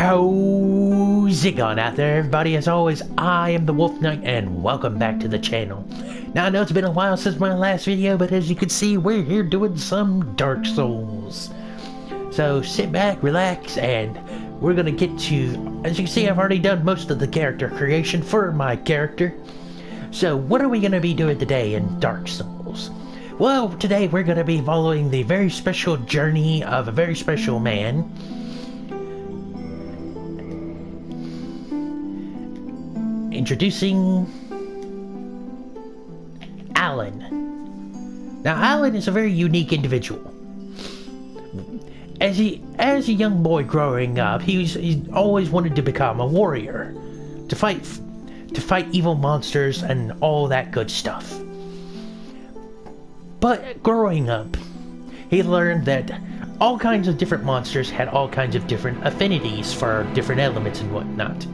How's it going out there, everybody? As always, I am the Wolf Knight, and welcome back to the channel. Now, I know it's been a while since my last video, but as you can see, we're here doing some Dark Souls. So, sit back, relax, and we're gonna get to... As you can see, I've already done most of the character creation for my character. So, what are we gonna be doing today in Dark Souls? Well, today we're gonna be following the very special journey of a very special man. Introducing Alan. Now, Alan is a very unique individual. As a young boy growing up, he always wanted to become a warrior, to fight evil monsters and all that good stuff. But growing up, he learned that all kinds of different monsters had all kinds of different affinities for different elements and whatnot.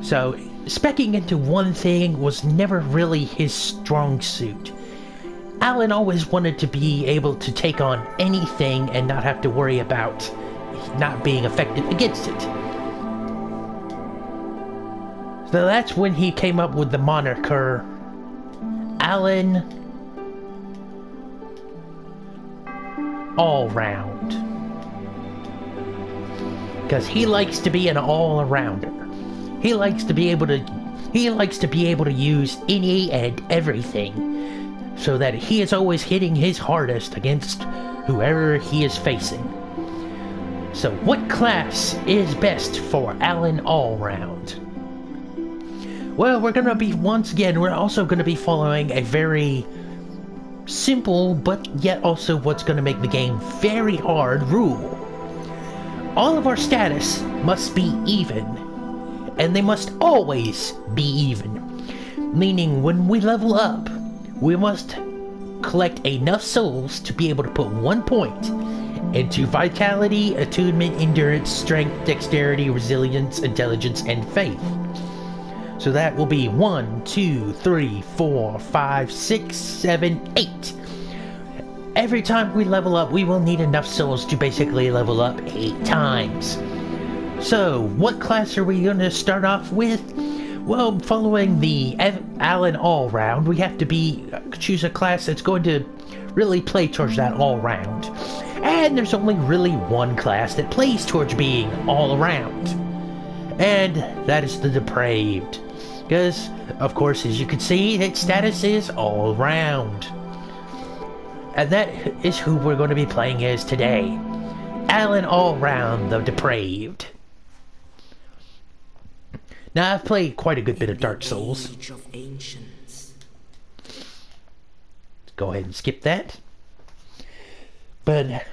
So, speccing into one thing was never really his strong suit. Alan always wanted to be able to take on anything and not have to worry about not being effective against it. So that's when he came up with the moniker Alan Allround. Because he likes to be an all-arounder. He likes to be able to use any and everything, so that he is always hitting his hardest against whoever he is facing. So what class is best for Alan Allround? Well, we're also gonna be following a very simple, but yet also what's gonna make the game very hard rule. All of our status must be even. And they must always be even. Meaning, when we level up, we must collect enough souls to be able to put 1 point into Vitality, Attunement, Endurance, Strength, Dexterity, Resilience, Intelligence, and Faith. So that will be 1, 2, 3, 4, 5, 6, 7, 8. Every time we level up, we will need enough souls to basically level up 8 times. So, what class are we going to start off with? Well, following the Alan Allround, we have to choose a class that's going to really play towards that all-round. And there's only really one class that plays towards being all-around. And that is the Depraved. Because, of course, as you can see, its status is all-round. And that is who we're going to be playing as today. Alan Allround, the Depraved. Now, I've played quite a good bit of Dark Souls. Let's go ahead and skip that. But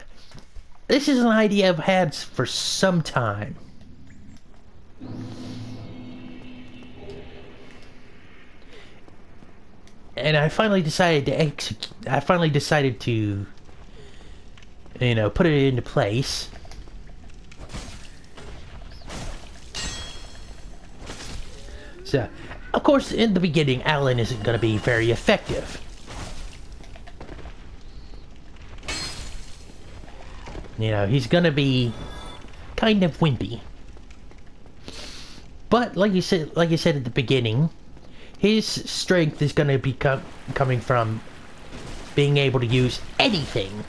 this is an idea I've had for some time. And I finally decided to put it into place. So, of course, in the beginning, Alan isn't going to be very effective. He's going to be kind of wimpy. But, like you said at the beginning, his strength is going to be coming from being able to use anything.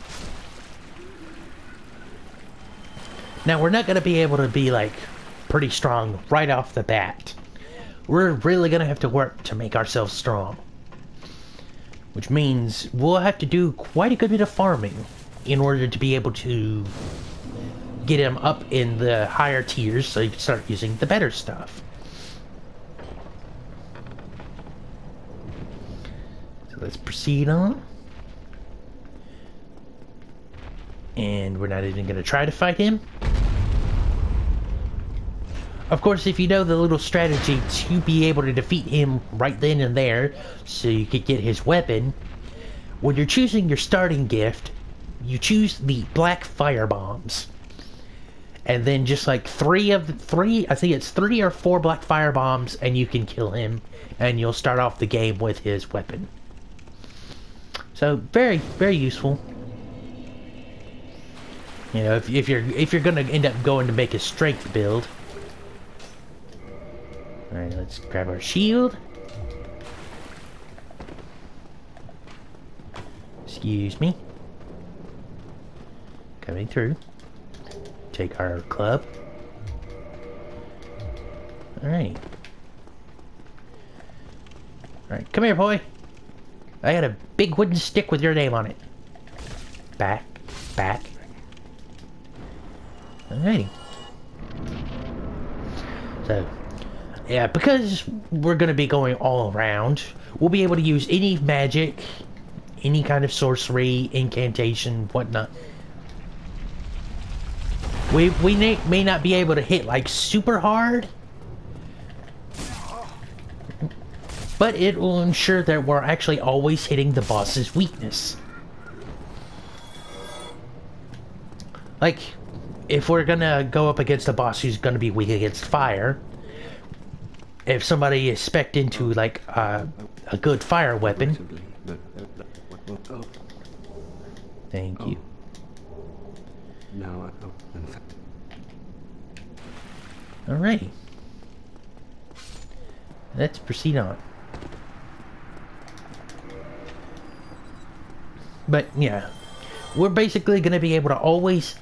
Now, we're not going to be able to be, pretty strong right off the bat. We're really going to have to work to make ourselves strong. Which means we'll have to do quite a good bit of farming in order to be able to get him up in the higher tiers so you can start using the better stuff. So let's proceed on. And we're not even going to try to fight him. Of course, if you know the little strategy to be able to defeat him right then and there, so you could get his weapon, when you're choosing your starting gift, you choose the black fire bombs. And then just I think it's 3 or 4 black fire bombs, and you can kill him, and you'll start off the game with his weapon. So, very, very useful. You know, if you're gonna end up going to make a strength build. All right, let's grab our shield. Excuse me. Coming through. Take our club. Alright. Alright, come here, boy. I got a big wooden stick with your name on it. Back. Back. Alrighty. So, yeah, because we're gonna be going all around, we'll be able to use any magic, any kind of sorcery, incantation, whatnot. We may not be able to hit like super hard, but it will ensure that we're actually always hitting the boss's weakness. Like, if we're gonna go up against a boss who's gonna be weak against fire, if somebody is spec'd into like a good fire weapon. Thank you. Now Alrighty. Let's proceed on. But yeah, we're basically going to be able to always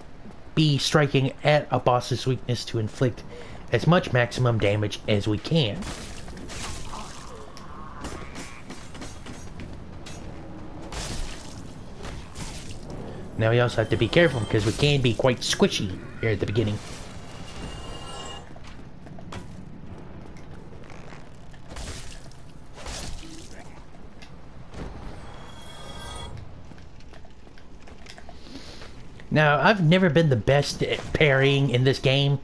be striking at a boss's weakness to inflict as much maximum damage as we can. Now we also have to be careful because we can be quite squishy here at the beginning. Now, I've never been the best at parrying in this game.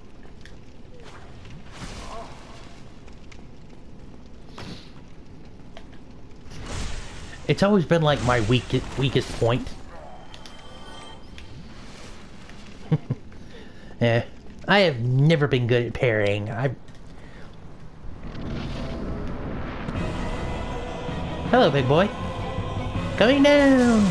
It's always been like my weakest point. Yeah, I have never been good at parrying. Hello, big boy. Coming down!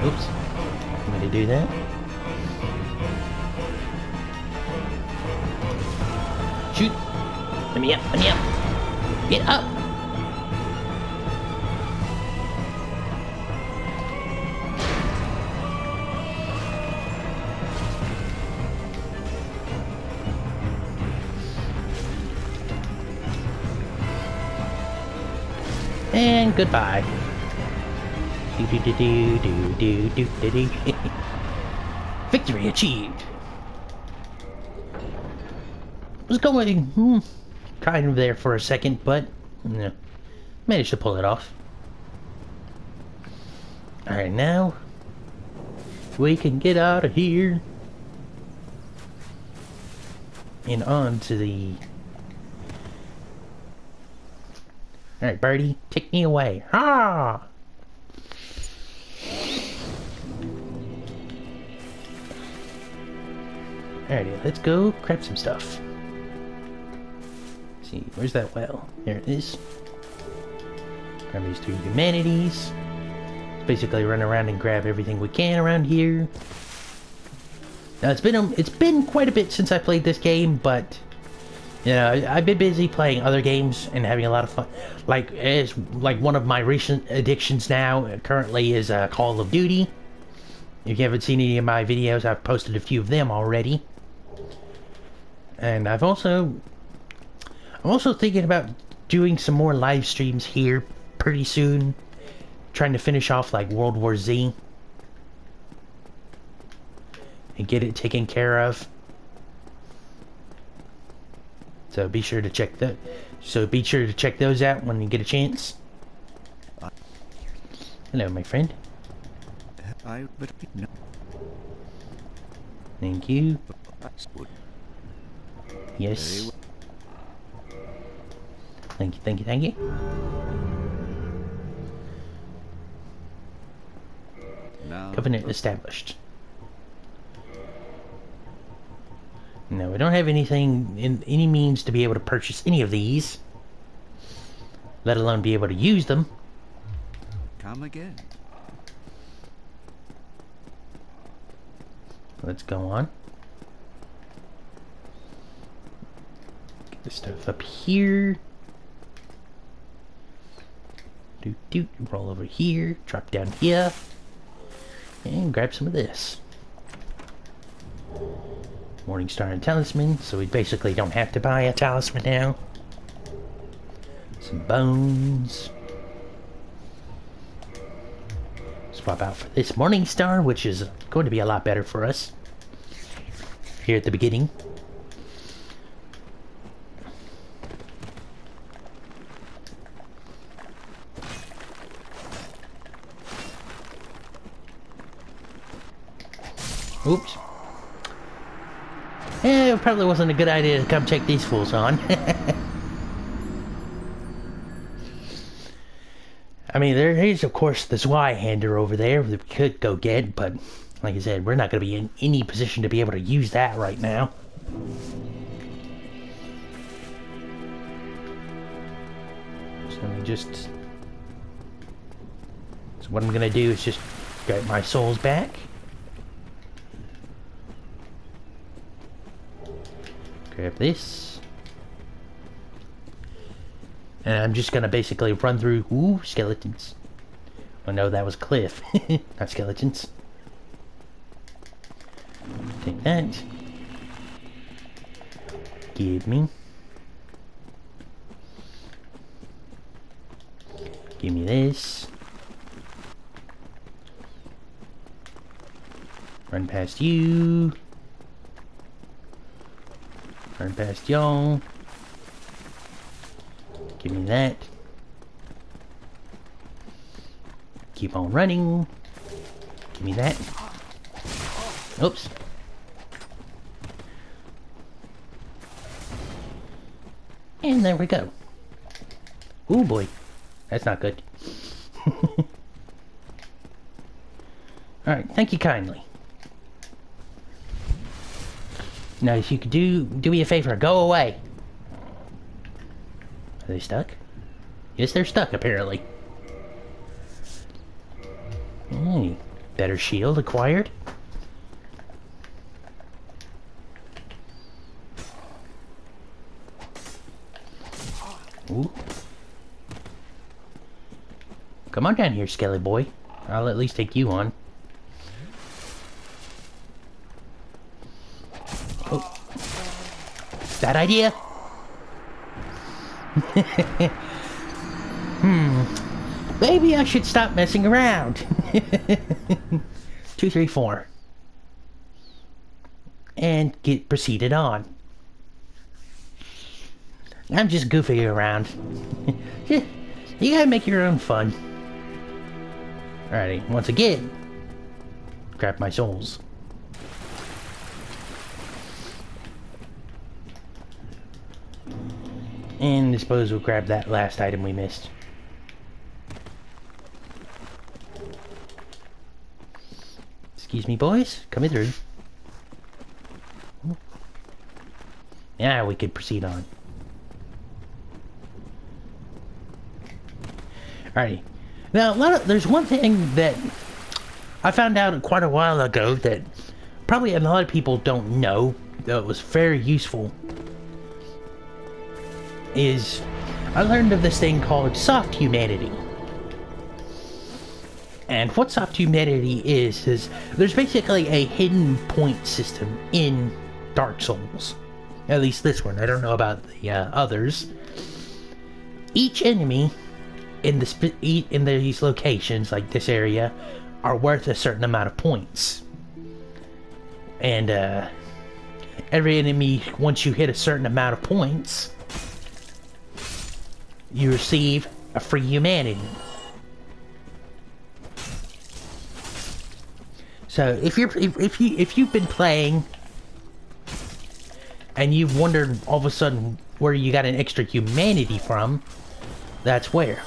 Oops. I'm gonna do that. Shoot! Let me up! Let me up! Get up! And goodbye. Victory achieved. Was going kind of there for a second, but no, managed to pull it off. All right, now we can get out of here and on to the. All right, birdie, take me away. Ha! Alrighty, let's go grab some stuff. Let's see, where's that well? There it is. Grab these 2 humanities. Let's basically run around and grab everything we can around here. Now it's been quite a bit since I played this game, but you know, I've been busy playing other games and having a lot of fun. Like one of my recent addictions now currently is Call of Duty. If you haven't seen any of my videos, I've posted a few of them already. And I'm also thinking about doing some more live streams here pretty soon. Trying to finish off like World War Z and get it taken care of. So be sure to check that. So be sure to check those out when you get a chance. Hello, my friend. Thank you. Yes. Thank you, thank you, thank you. Covenant established. No, we don't have anything in any means to be able to purchase any of these. let alone be able to use them. Come again. Let's go on. Get this stuff up here. Roll over here, drop down here, and grab some of this. Morning Star and Talisman, so we basically don't have to buy a talisman now. Some bones. Swap out for this Morning Star, which is going to be a lot better for us here at the beginning. Oops. It probably wasn't a good idea to come check these fools on. I mean, there is, of course, the Zweihander over there that we could go get, but like I said, we're not going to be in any position to be able to use that right now. So let me just... So what I'm going to do is just get my souls back. Grab this. And I'm just gonna basically run through... Ooh, skeletons. Oh no, that was Cliff. Not skeletons. Take that. Give me. Give me this. Run past you. Run past y'all. Give me that. Keep on running. Give me that. Oops. And there we go. Ooh boy. That's not good. Alright, thank you kindly. Now, if you could do me a favor, go away. Are they stuck? Yes, they're stuck, apparently. Hey, better shield acquired. Ooh. Come on down here, Skelly boy. I'll at least take you on. Oh. Bad idea. Maybe I should stop messing around. 2, 3, 4. And get proceeded on. I'm just goofing around. You gotta make your own fun. Alrighty, once again, grab my souls. And I suppose we'll grab that last item we missed. Excuse me, boys. Coming through. Yeah, we could proceed on. Alrighty. Now, there's one thing that I found out quite a while ago that probably a lot of people don't know that was very useful. Is I learned of this thing called soft humanity. And what soft humanity is there's basically a hidden point system in Dark Souls. At least this one. I don't know about the others. Each enemy in these locations, like this area, are worth a certain amount of points. And every enemy, once you hit a certain amount of points, you receive a free humanity. So if you've been playing and you've wondered all of a sudden where you got an extra humanity from, that's where.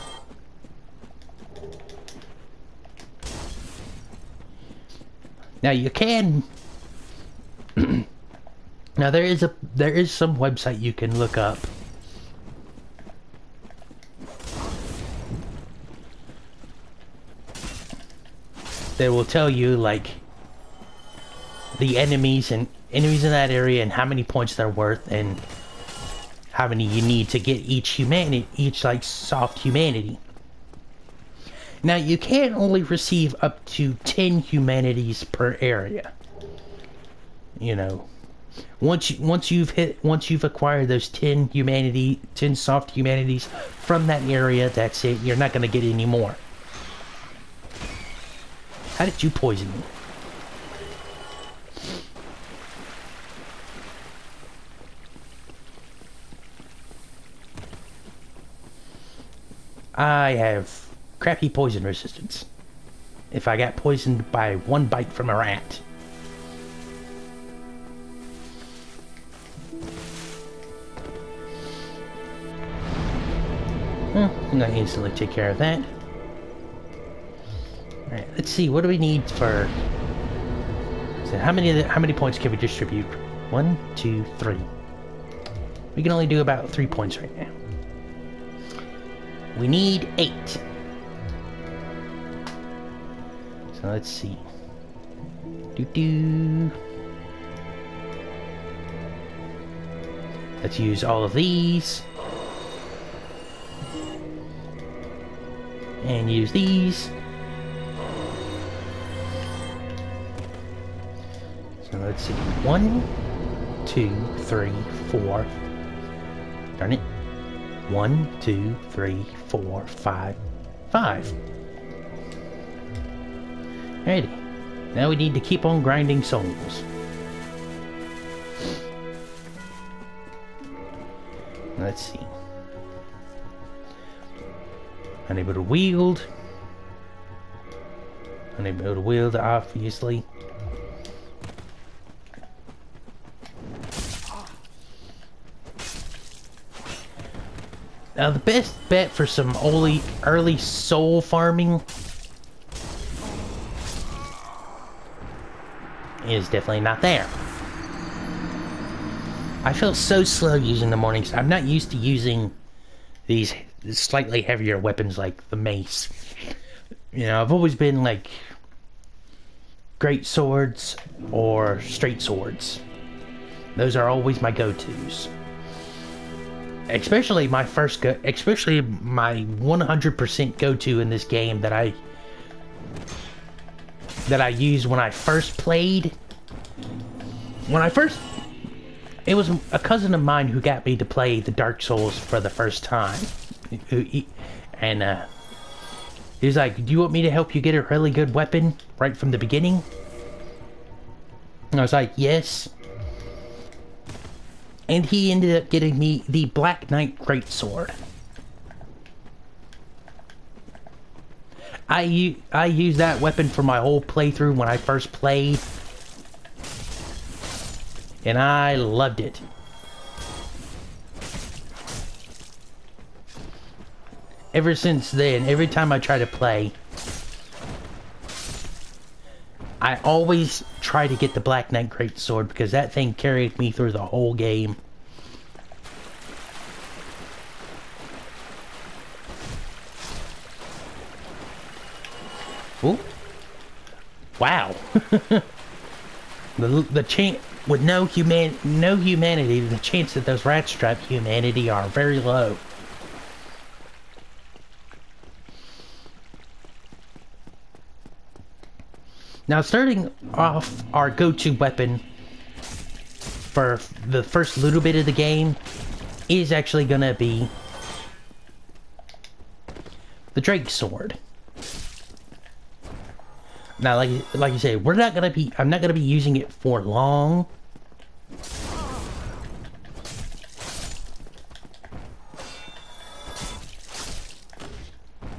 Now you can. Now there is some website you can look up that will tell you like the enemies in that area and how many points they're worth and how many you need to get each like soft humanity. Now you can only receive up to 10 humanities per area. You know, once you've acquired those 10 soft humanities from that area, that's it. You're not going to get any more. How did you poison me? I have crappy poison resistance. If I got poisoned by one bite from a rat. Well, I'm gonna instantly take care of that. Alright, let's see, what do we need for... So how many points can we distribute? 1, 2, 3. We can only do about 3 points right now. We need 8. So let's see. Let's use all of these. And use these. So let's see. 1, 2, 3, 4. Darn it. 1, 2, 3, 4, 5. 5. Alrighty. Now we need to keep on grinding souls. Let's see. Unable to wield. Unable to wield, obviously. Now the best bet for some early soul farming is definitely not there. I feel so slow using the mornings. I'm not used to using these slightly heavier weapons like the mace. You know, I've always been like great swords or straight swords. Those are always my go-tos. Especially my 100% go-to in this game that I used when I first played. It was a cousin of mine who got me to play the Dark Souls for the first time. And he was like, "Do you want me to help you get a really good weapon right from the beginning?" And I was like, "Yes." And he ended up getting me the Black Knight Greatsword. I used that weapon for my whole playthrough when I first played. And I loved it. Ever since then, every time I try to play, I always try to get the Black Knight Greatsword because that thing carried me through the whole game. Ooh. Wow. the chance with no humanity, the chance that those rats drop humanity are very low. Now, starting off, our go-to weapon for the first little bit of the game is actually gonna be the Drake Sword. Now, like I said, I'm not gonna be using it for long.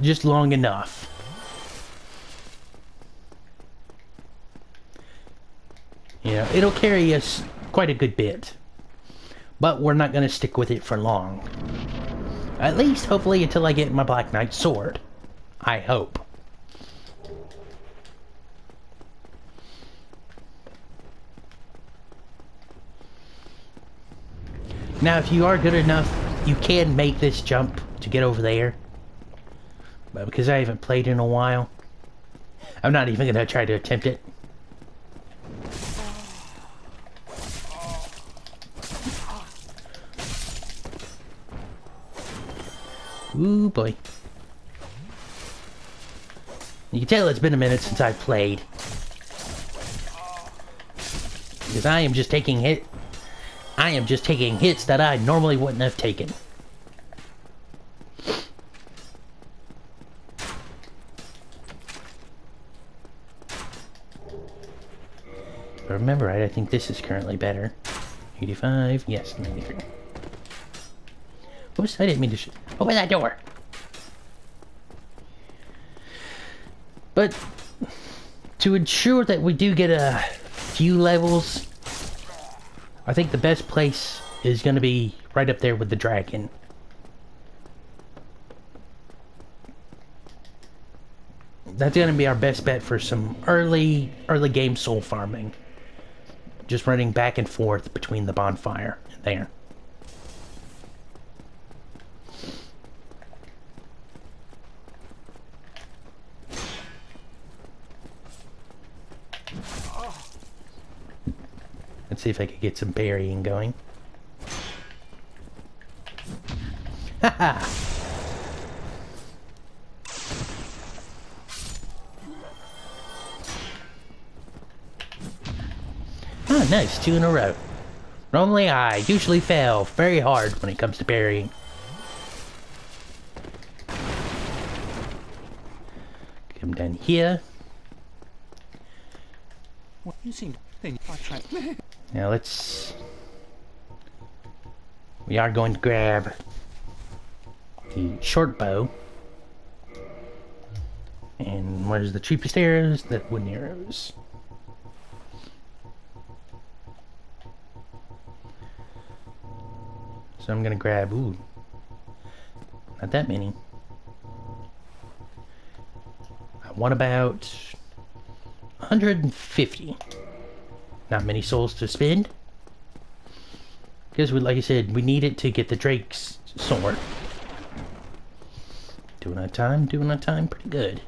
Just long enough. You know, it'll carry us quite a good bit. But we're not gonna stick with it for long. At least, hopefully, until I get my Black Knight Sword. I hope. Now, if you are good enough, you can make this jump to get over there. But because I haven't played in a while, I'm not even gonna try to attempt it. Ooh boy. You can tell it's been a minute since I've played. Because I am just taking hits that I normally wouldn't have taken. If I remember right, I think this is currently better. 85, yes, 93. Oops, I didn't mean to open that door. But to ensure that we do get a few levels, I think the best place is going to be right up there with the dragon. That's going to be our best bet for some early game soul farming. Just running back and forth between the bonfire and there. Let's see if I could get some burying going. Haha! Oh, nice. 2 in a row. Normally, I usually fail very hard when it comes to burying. Come down here. What you seem to think I tried. Now we are going to grab the short bow. And where's the cheapest arrows? The wooden arrows. So I'm gonna grab, ooh, not that many. I want about 150. Not many souls to spend. Because, like I said, we need it to get the Drake's sword. Doing our time pretty good.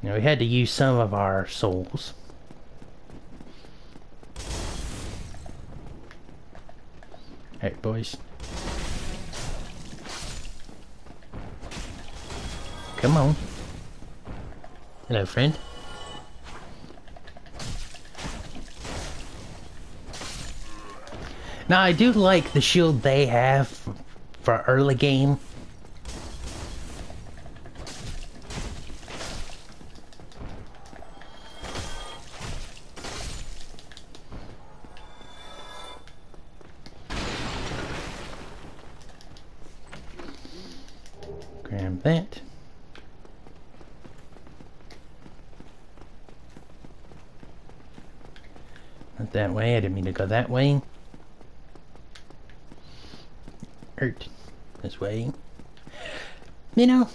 Now, we had to use some of our souls. Alright, boys. Come on. Hello, friend. Now, I do like the shield they have for early game. Grab that. Not that way, I didn't mean to go that way. Hurt this way. You know,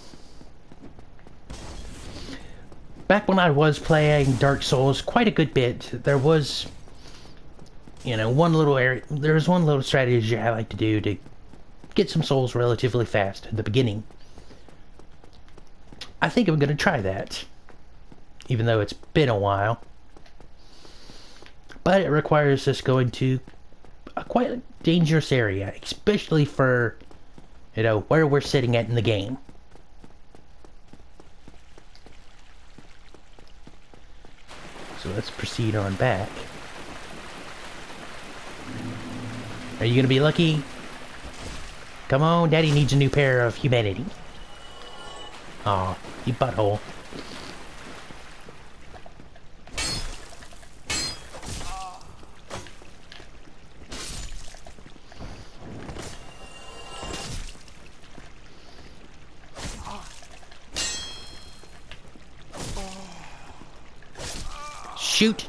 back when I was playing Dark Souls quite a good bit, there was, you know, there was one little strategy I like to do to get some souls relatively fast at the beginning. I think I'm going to try that, even though it's been a while. But it requires us going to a quite dangerous area, especially for, you know, where we're sitting at in the game. So let's proceed on back. Are you gonna be lucky? Come on, Daddy needs a new pair of humanity. Aw, you butthole. Shoot!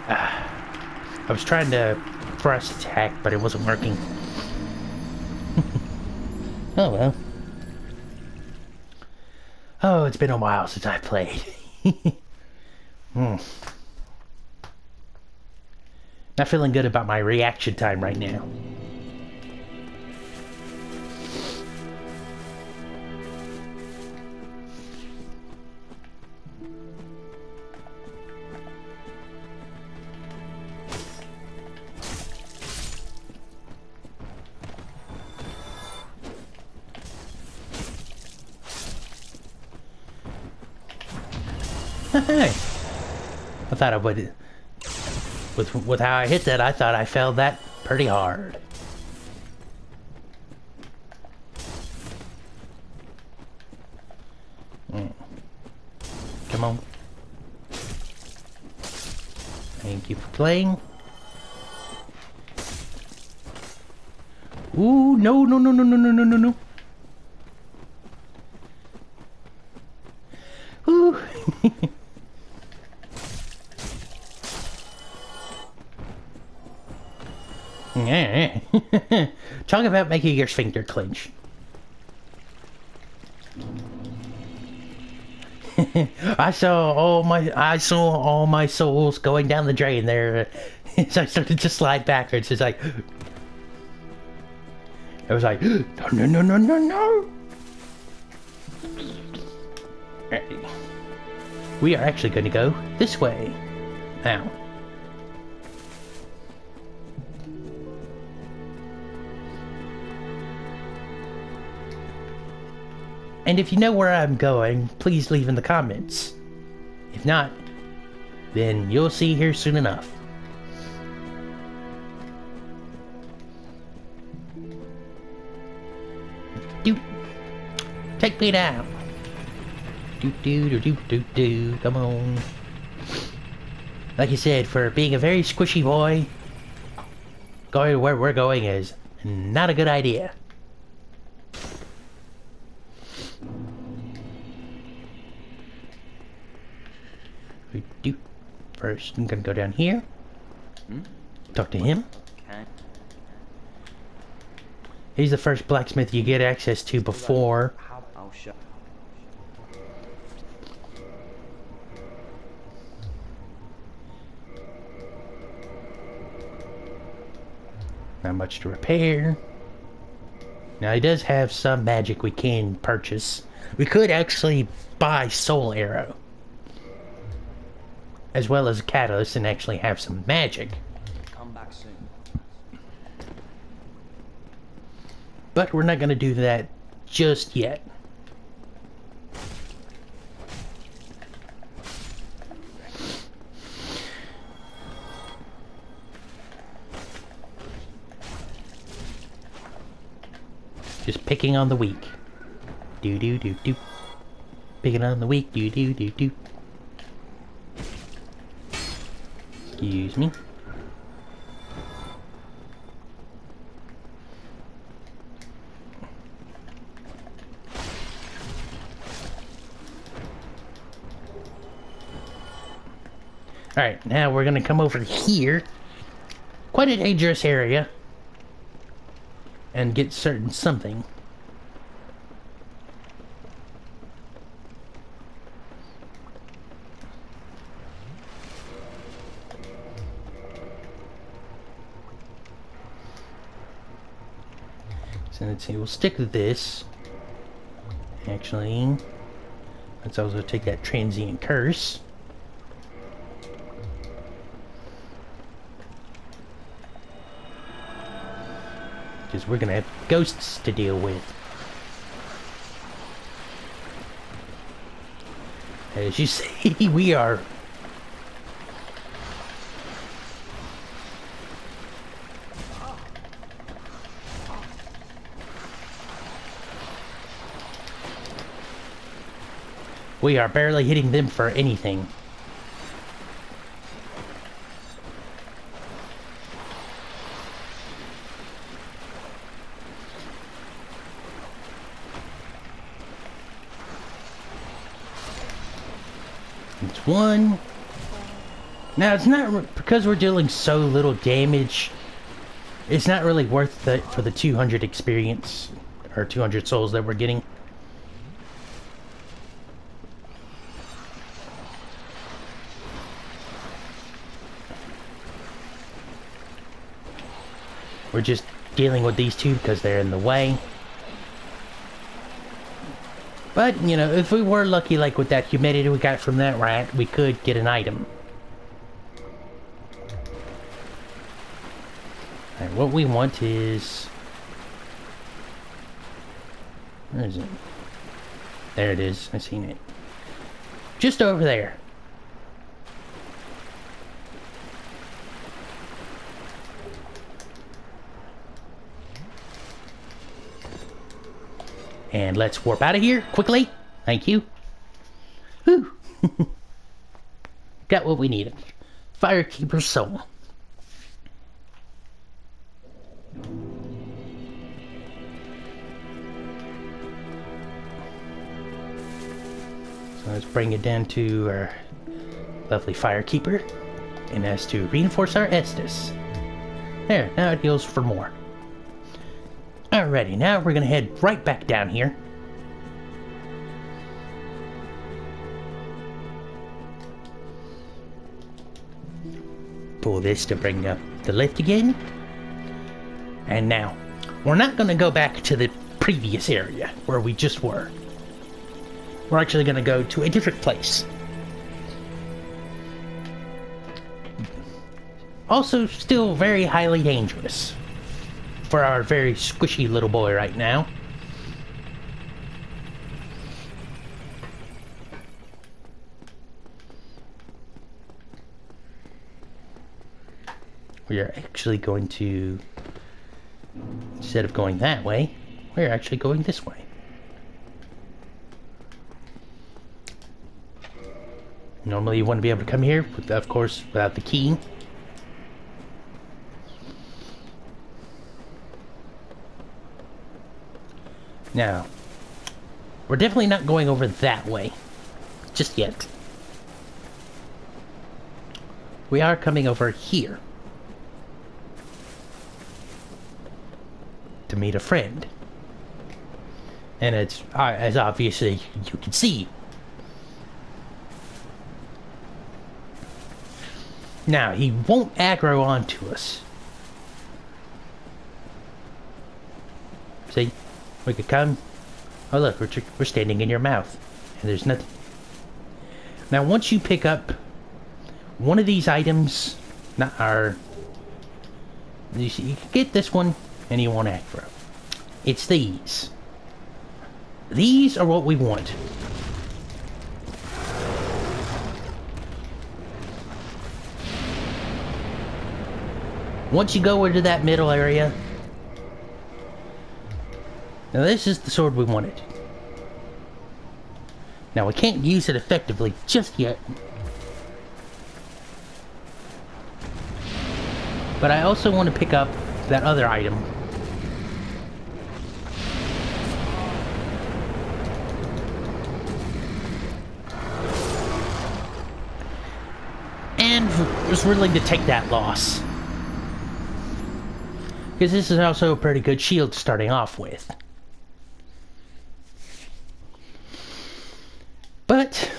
I was trying to thrust attack, but it wasn't working. Oh well. Oh, it's been a while since I played. Not feeling good about my reaction time right now. Hey, I thought I would. With how I hit that, I thought I failed that pretty hard. Come on. Thank you for playing. Ooh, no, no, no, no, no, no, no, no, no. Ooh. Yeah. Talk about making your sphincter clench. I saw all my souls going down the drain there. So I started to slide backwards. It's like I was like, no, no, no, no, no, no. Right. We are actually going to go this way now. And if you know where I'm going, please leave in the comments. If not, then you'll see here soon enough. Doot. Take me down. Doot doo doo doo doo doo. Come on. Like I said, for being a very squishy boy, going where we're going is not a good idea. First, I'm gonna go down here. Talk to him. Okay. He's the first blacksmith you get access to before. I'll show. Not much to repair. Now he does have some magic we can purchase. We could actually buy Soul Arrow, as well as a catalyst, and actually have some magic. Come back soon. But we're not going to do that just yet. Just picking on the weak. Do do do do. Picking on the weak. Do do do do. Excuse me. Alright, now we're gonna come over here. Quite a dangerous area. And get certain something. So let's see, we'll stick with this. Actually, let's also take that transient curse. Because we're gonna have ghosts to deal with. As you see, we are... we are barely hitting them for anything. It's one. Now it's not, because we're dealing so little damage, it's not really worth it for the 200 experience or 200 souls that we're getting. We're just dealing with these two because they're in the way. But, you know, if we were lucky, like with that humidity we got from that rat, we could get an item. Alright, what we want is... where is it? There it is. I seen it. Just over there. And let's warp out of here quickly. Thank you. Whew. Got what we needed. Firekeeper's soul. So let's bring it down to our lovely Firekeeper. And that's to reinforce our Estus. There, now it heals for more. Alrighty, now we're gonna head right back down here. Pull this to bring up the lift again. And now, we're not gonna go back to the previous area where we just were. We're actually gonna go to a different place. Also, still very highly dangerous for our very squishy little boy right now. We are actually going to, instead of going that way, we're actually going this way. Normally you want to be able to come here, of course, without the key. Now, we're definitely not going over that way, just yet. We are coming over here to meet a friend. And it's, as obviously you can see. Now, he won't aggro onto us. See? We could come. Oh look, we're standing in your mouth. And there's nothing. Now once you pick up one of these items, not our... You can get this one and you won't aggro. It's these. These are what we want. Once you go into that middle area... Now this is the sword we wanted. Now we can't use it effectively just yet. But I also want to pick up that other item. And was willing to take that loss. Because this is also a pretty good shield starting off with. But,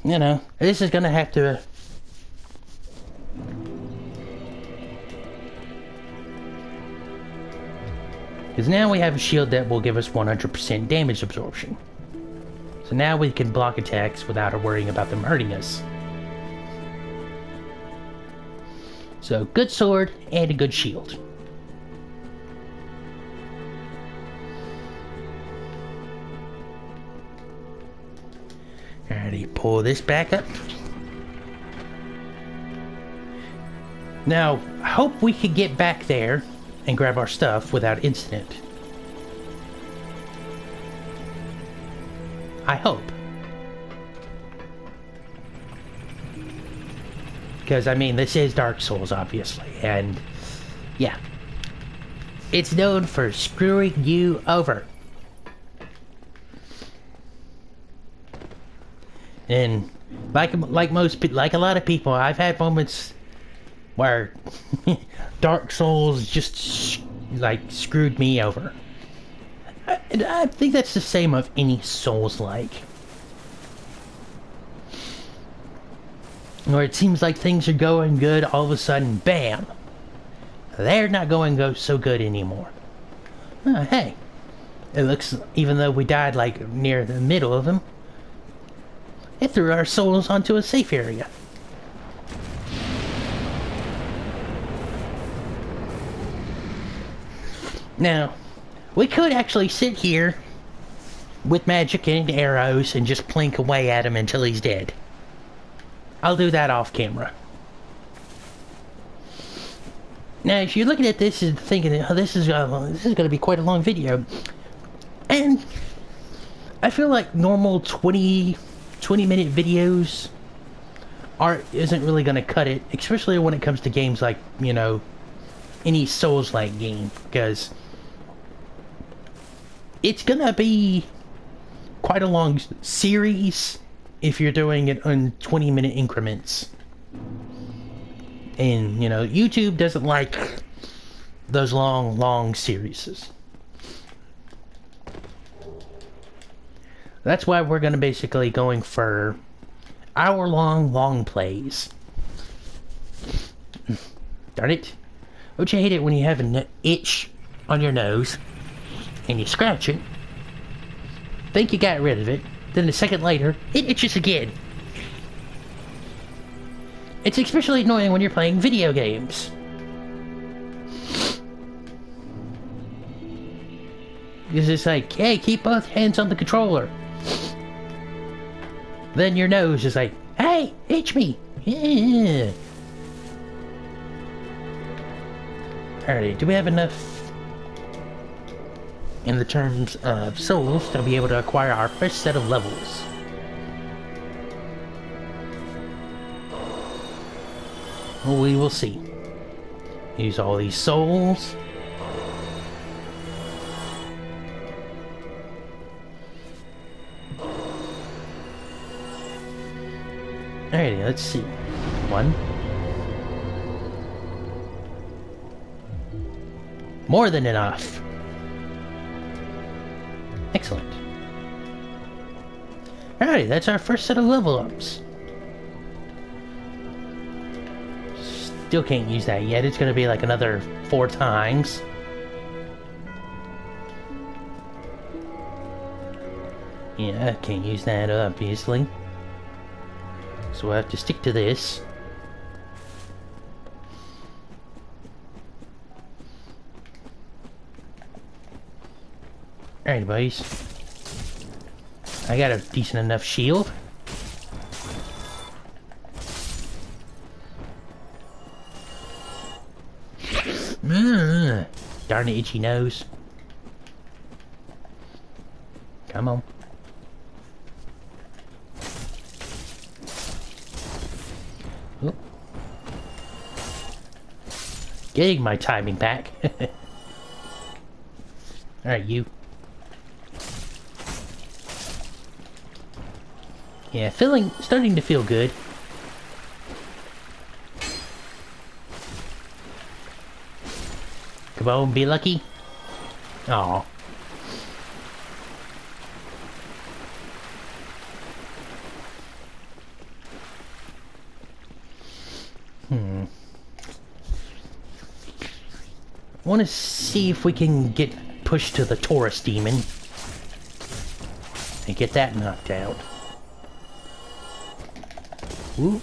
you know, this is gonna have to... Because now we have a shield that will give us 100% damage absorption. So now we can block attacks without worrying about them hurting us. So, good sword and a good shield. Alrighty, pull this back up. Now, I hope we could get back there and grab our stuff without incident. I hope. Because, I mean, this is Dark Souls, obviously, and yeah. It's known for screwing you over. And like a lot of people, I've had moments where Dark Souls just like screwed me over. I think that's the same of any Souls-like. Where it seems like things are going good, all of a sudden, bam! They're not going so good anymore. Hey, it looks, even though we died like near the middle of them, it threw our souls onto a safe area. Now, we could actually sit here with magic and arrows and just plink away at him until he's dead. I'll do that off camera. Now, if you're looking at this and thinking, oh, this is going to be quite a long video, and I feel like normal 20-minute videos isn't really gonna cut it, especially when it comes to games like, you know, any Souls-like game, because it's gonna be quite a long series if you're doing it in 20-minute increments. And, you know, YouTube doesn't like those long series. That's why we're gonna basically going for hour-long plays. Darn it. Don't you hate it when you have an itch on your nose and you scratch it, think you got rid of it, then a second later, it itches again. It's especially annoying when you're playing video games. Because it's like, hey, keep both hands on the controller. Then your nose is like, hey, itch me. Yeah. Alrighty, do we have enough in the terms of souls to be able to acquire our first set of levels? Well, we will see. Use all these souls. Alrighty, let's see. 1. More than enough. Excellent. Alrighty, that's our first set of level ups. Still can't use that yet. It's gonna be like another 4 times. Yeah, I can't use that obviously. So we'll have to stick to this. Alright, buddies. I got a decent enough shield. Darn itchy nose. Come on. Oop. Getting my timing back. Alright, you. Yeah, starting to feel good. Come on, be lucky. Aw. I want to see if we can get pushed to the Taurus demon and get that knocked out. Ooh.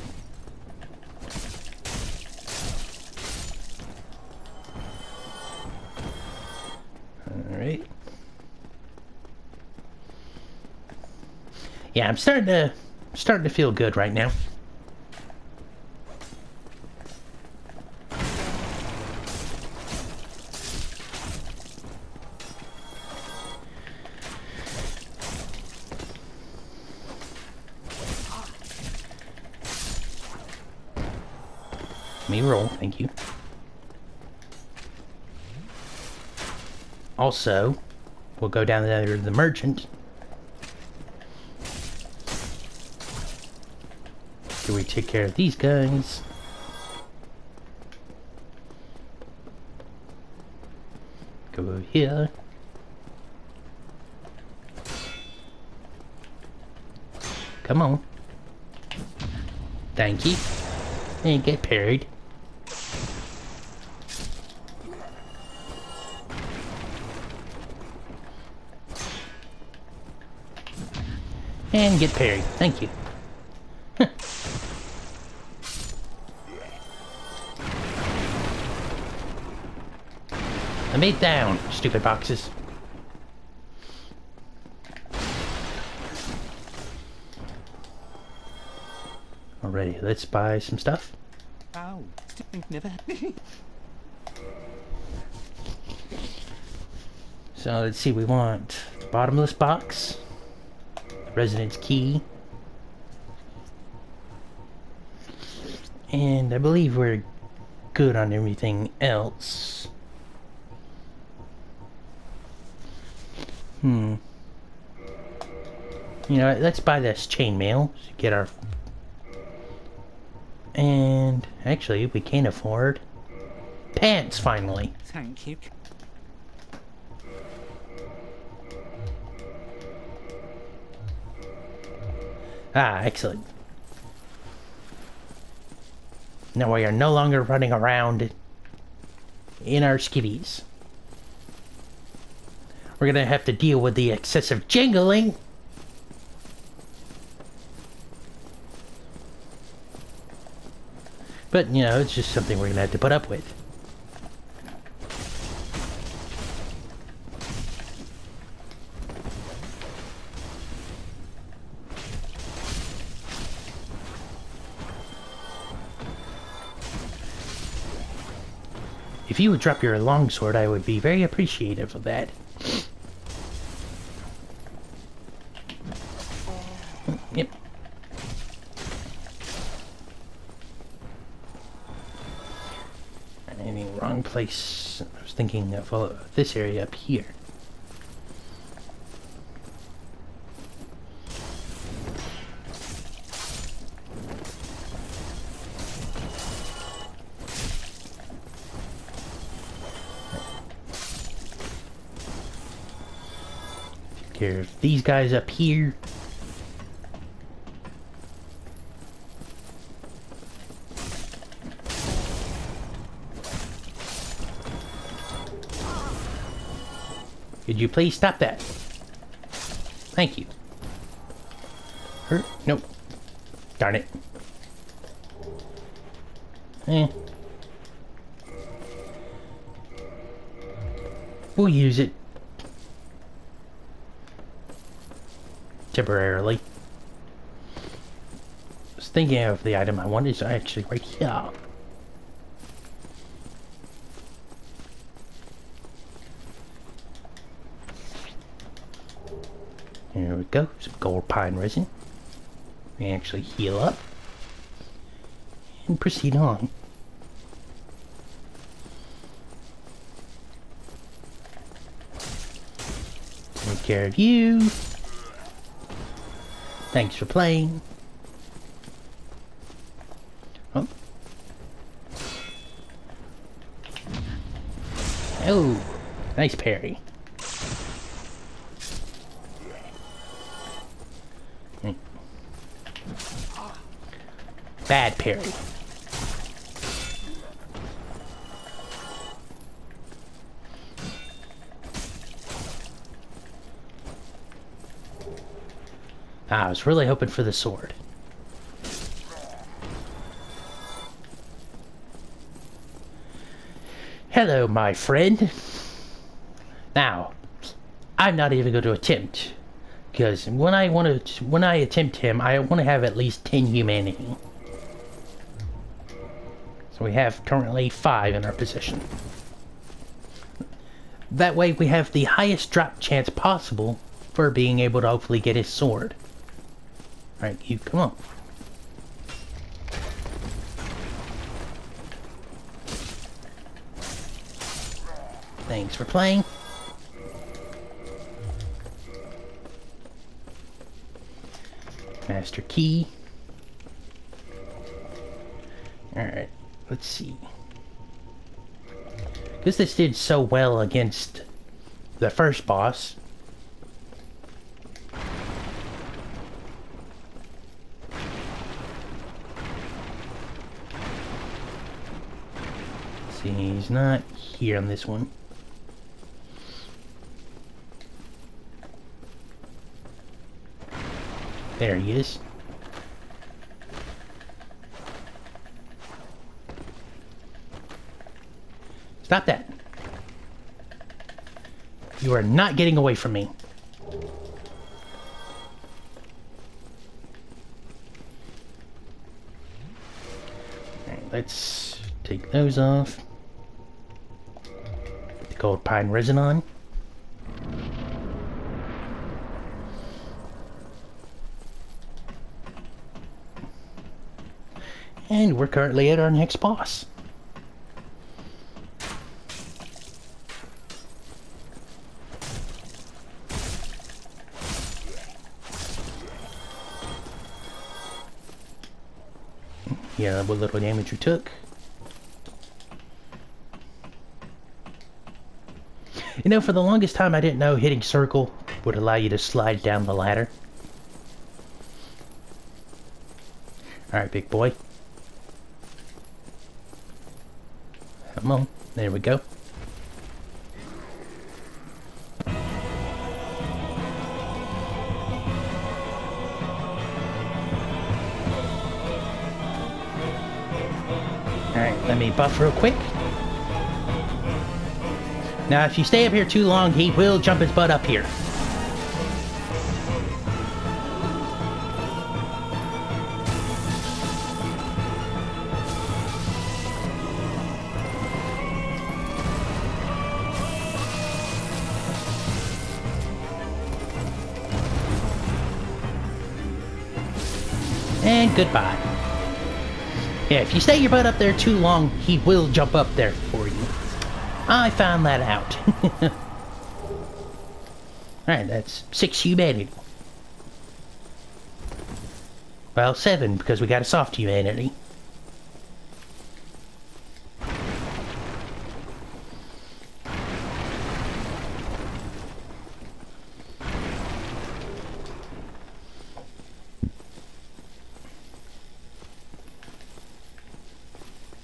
Alright. Yeah, I'm starting to feel good right now. Me roll, thank you. Also, we'll go down there to the merchant. Do we take care of these guys? Go over here. Come on. Thank you. And get parried. And get parried. Thank you. I made down, stupid boxes. Alrighty, let's buy some stuff. Ow. Never. So let's see, we want the bottomless box. residence key. And I believe we're good on everything else. You know, let's buy this chainmail to get our... And actually, we can afford pants finally. Thank you. Ah, excellent. Now we are no longer running around in our skivvies. We're gonna have to deal with the excessive jingling. But, you know, it's just something we're gonna have to put up with. If you would drop your longsword, I would be very appreciative of that. Yep. Anything wrong place? I was thinking of this area up here. Here's these guys up here. Could you please stop that? Thank you. Hurt? Nope. Darn it. We'll use it. Temporarily. I was thinking of the item I wanted is actually right here. Here we go, some gold pine resin. We actually heal up and proceed on. Take care of you. Thanks for playing. Oh. Oh, nice parry. Bad parry. I was really hoping for the sword. Hello, my friend. Now, I'm not even going to attempt, because when I attempt him, I want to have at least 10 humanity. So we have currently 5 in our possession. That way we have the highest drop chance possible for being able to hopefully get his sword. Alright, you come on. Thanks for playing. Master key. Alright, let's see. Because this did so well against the first boss. See, he's not here on this one. There he is. Stop that. You are not getting away from me. Alright, let's take those off. Put the gold pine resin on. And we're currently at our next boss. Yeah, what little damage we took. You know, for the longest time I didn't know hitting circle would allow you to slide down the ladder. Alright, big boy. Come on. There we go. Alright, let me buff real quick. Now, if you stay up here too long, he will jump his butt up here. And goodbye. Yeah, if you stay your butt up there too long, he will jump up there for you. I found that out. Alright, that's 6 humanity. Well, 7, because we got a soft humanity.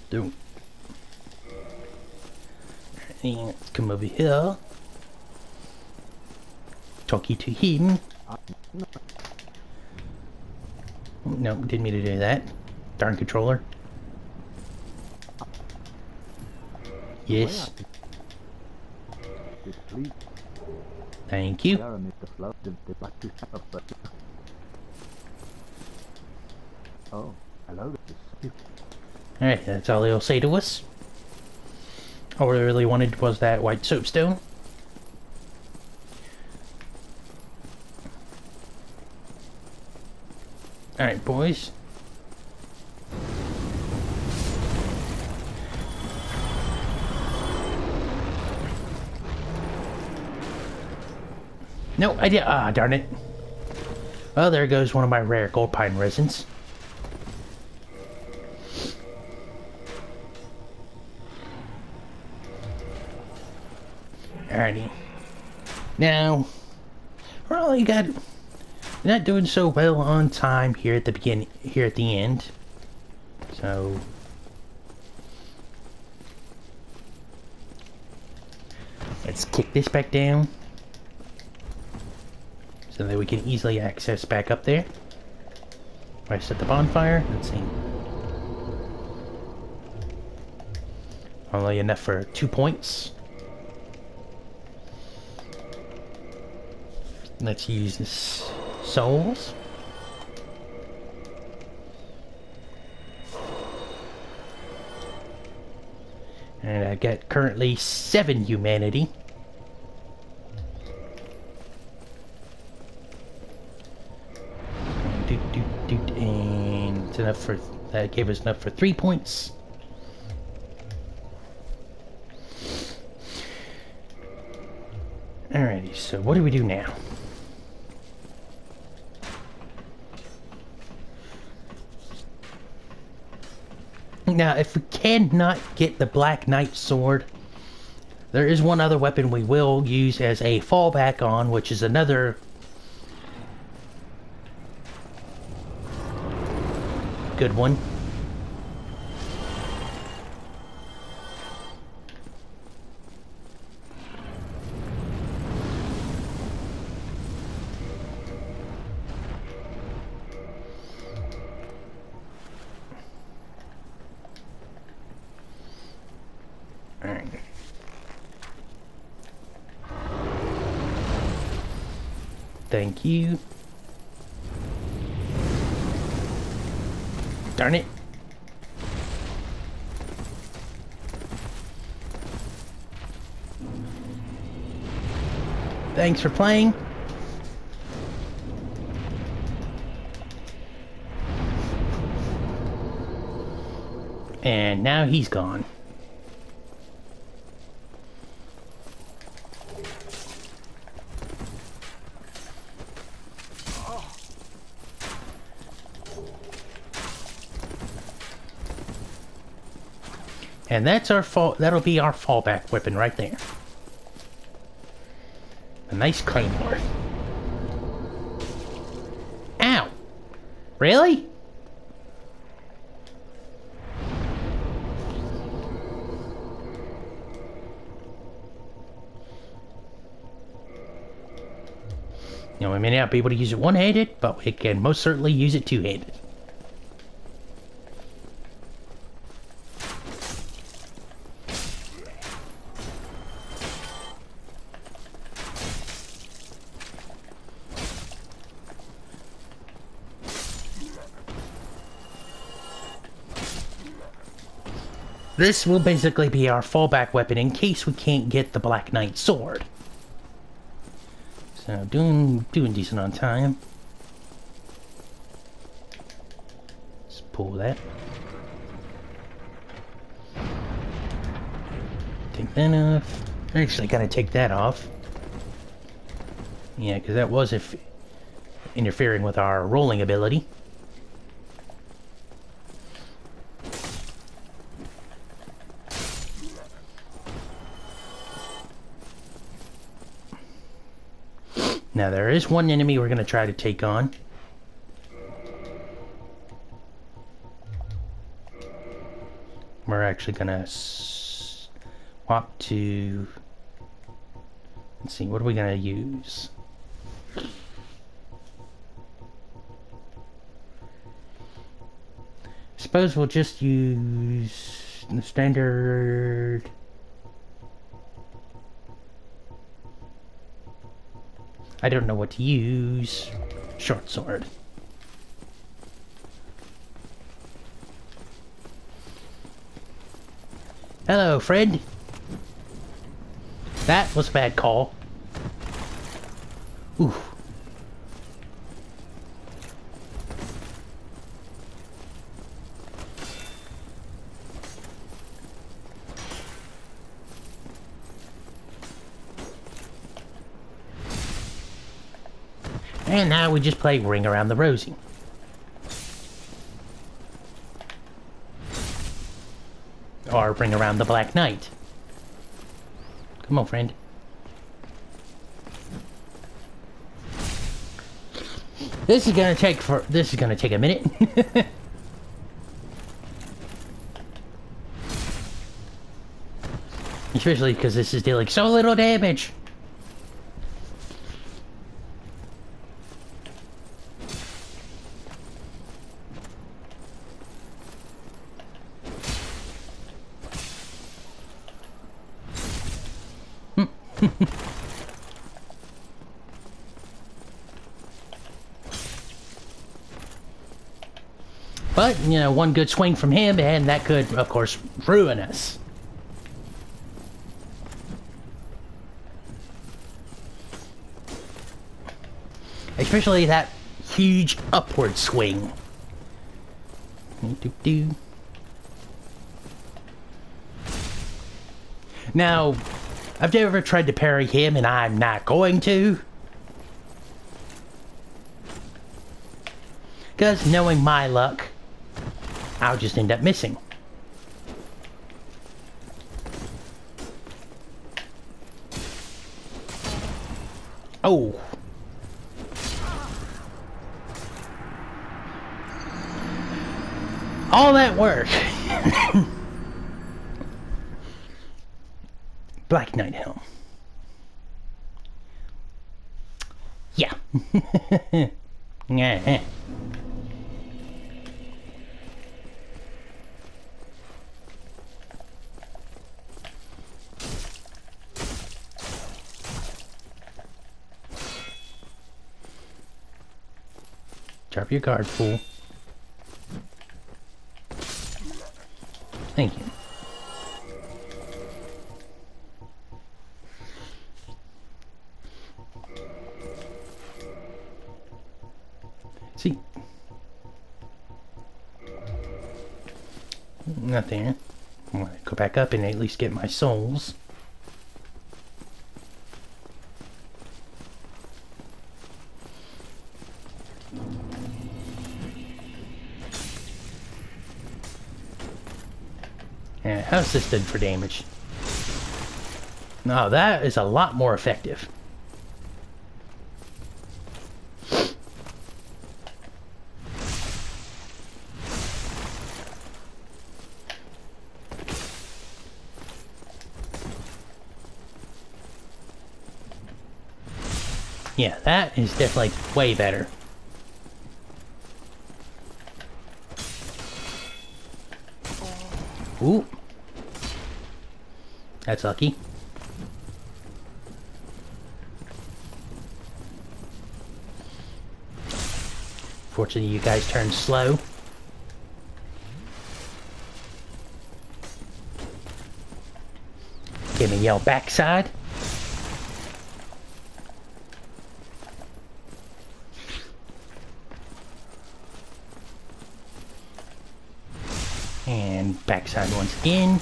Doom. And come over here. Talkie to him. No, didn't mean to do that. Darn controller. Yes. Thank you. Oh, hello. Alright, that's all he'll say to us. All we really wanted was that white soapstone. Alright, boys. No, I did. Ah, darn it. Well, there goes one of my rare gold pine resins. Alrighty. Now, well, you got not doing so well on time here at the beginning, here at the end. So, let's kick this back down so that we can easily access back up there. I set the bonfire. Let's see. Only enough for 2 points. Let's use this souls. And I got currently 7 humanity. And it's enough for, that gave us enough for 3 points. Alrighty, so what do we do now? Now, if we cannot get the Black Knight sword, there is one other weapon we will use as a fallback on, which is another good one. Alright. Thank you. Darn it. Thanks for playing. And now he's gone. And that's our that'll be our fallback weapon right there. A nice claymore. Ow! Really? You know, we may not be able to use it one-handed, but we can most certainly use it two-handed. This will basically be our fallback weapon in case we can't get the Black Knight sword. So doing decent on time. Let's pull that. Take that off. Actually, gotta take that off. Yeah, because that was interfering with our rolling ability. Now there is one enemy we're going to try to take on. We're actually going to swap to... Let's see, what are we going to use? Suppose we'll just use the standard... I don't know what to use. Short sword. Hello, friend. That was a bad call. Ooh. And now we just play Ring Around the Rosie. Or Ring Around the Black Knight. Come on, friend. This is gonna take a minute. Especially because this is dealing so little damage. But, you know, one good swing from him, and that could, of course, ruin us. Especially that huge upward swing. Now, I've never tried to parry him, and I'm not going to. Because knowing my luck, I'll just end up missing. Oh. All that work. Black Knight helm. Yeah. Yeah. Drop your guard, fool. Thank you. See, Not there. I'm gonna go back up and at least get my souls. Yeah, how's this done for damage? No, that is a lot more effective. Yeah, that is definitely way better. Ooh. That's lucky. Fortunately, you guys turned slow. Give me your backside. And backside once again.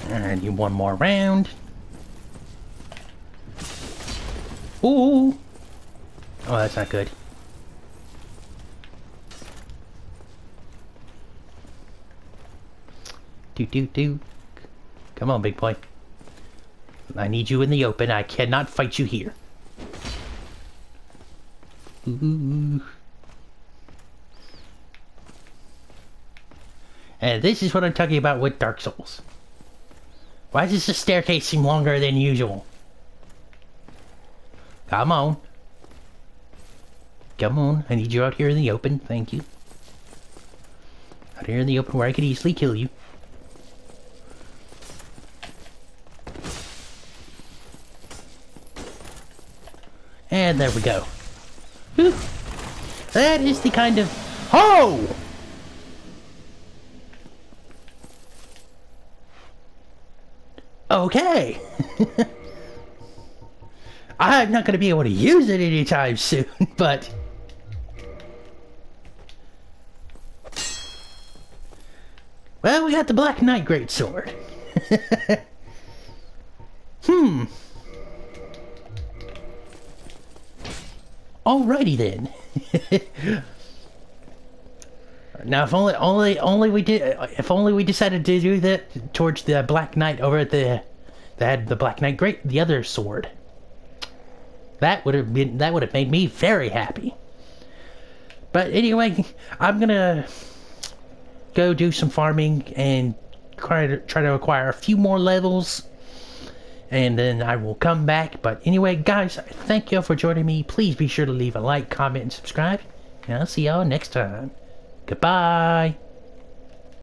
And you one more round. Ooh! Oh, that's not good. Do. Come on, big boy. I need you in the open. I cannot fight you here. Ooh. And this is what I'm talking about with Dark Souls. Why does the staircase seem longer than usual? Come on. Come on. I need you out here in the open. Thank you. Out here in the open where I could easily kill you. And there we go. Whew. That is the kind of... Oh! Okay. I'm not going to be able to use it anytime soon, but... Well, we got the Black Knight Greatsword. Alrighty then. Now, if only we decided to do that towards the Black Knight over at that had the Black Knight the other sword. That would have made me very happy. But anyway, I'm gonna go do some farming and try to acquire a few more levels. And then I will come back. But anyway, guys, thank y'all for joining me. Please be sure to leave a like, comment, and subscribe. And I'll see y'all next time. Goodbye.